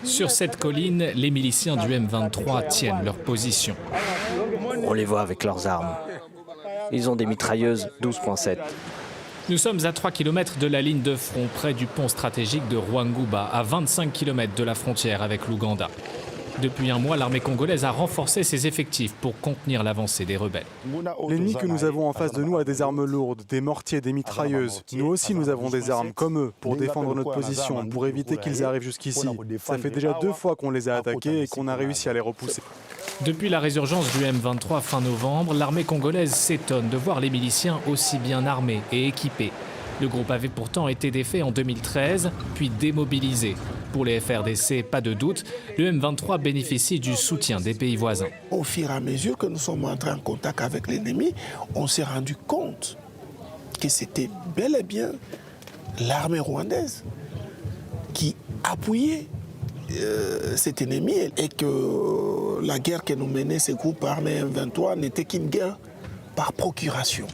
Sur cette colline, les miliciens du M23 tiennent leur position. On les voit avec leurs armes. Ils ont des mitrailleuses 12.7. Nous sommes à 3 km de la ligne de front, près du pont stratégique de Rwanguba, à 25 km de la frontière avec l'Ouganda. Depuis un mois, l'armée congolaise a renforcé ses effectifs pour contenir l'avancée des rebelles. L'ennemi que nous avons en face de nous a des armes lourdes, des mortiers, des mitrailleuses. Nous aussi, nous avons des armes, comme eux, pour défendre notre position, pour éviter qu'ils arrivent jusqu'ici. Ça fait déjà 2 fois qu'on les a attaqués et qu'on a réussi à les repousser. Depuis la résurgence du M23 fin novembre, l'armée congolaise s'étonne de voir les miliciens aussi bien armés et équipés. Le groupe avait pourtant été défait en 2013, puis démobilisé. Pour les FRDC, pas de doute, le M23 bénéficie du soutien des pays voisins. Au fur et à mesure que nous sommes entrés en contact avec l'ennemi, on s'est rendu compte que c'était bel et bien l'armée rwandaise qui appuyait cet ennemi et que la guerre que nous menait ces groupes armés M23 n'était qu'une guerre par procuration.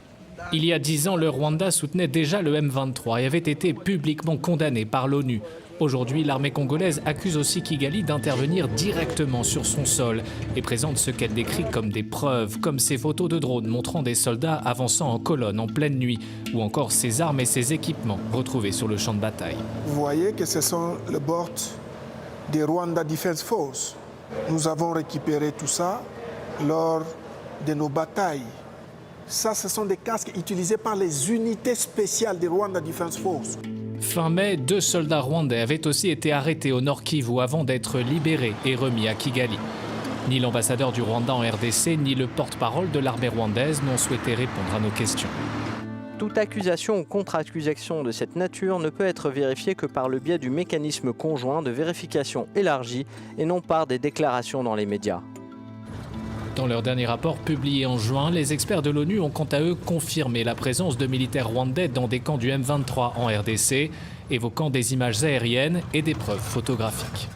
Il y a 10 ans, le Rwanda soutenait déjà le M23 et avait été publiquement condamné par l'ONU. Aujourd'hui, l'armée congolaise accuse aussi Kigali d'intervenir directement sur son sol et présente ce qu'elle décrit comme des preuves, comme ces photos de drones montrant des soldats avançant en colonne en pleine nuit, ou encore ses armes et ses équipements retrouvés sur le champ de bataille. Vous voyez que ce sont les bords des Rwanda Defense Force. Nous avons récupéré tout ça lors de nos batailles. Ça, ce sont des casques utilisés par les unités spéciales des Rwanda Defense Force. Fin mai, 2 soldats rwandais avaient aussi été arrêtés au Nord Kivu avant d'être libérés et remis à Kigali. Ni l'ambassadeur du Rwanda en RDC, ni le porte-parole de l'armée rwandaise n'ont souhaité répondre à nos questions. Toute accusation ou contre-accusation de cette nature ne peut être vérifiée que par le biais du mécanisme conjoint de vérification élargi et non par des déclarations dans les médias. Dans leur dernier rapport publié en juin, les experts de l'ONU ont quant à eux confirmé la présence de militaires rwandais dans des camps du M23 en RDC, évoquant des images aériennes et des preuves photographiques.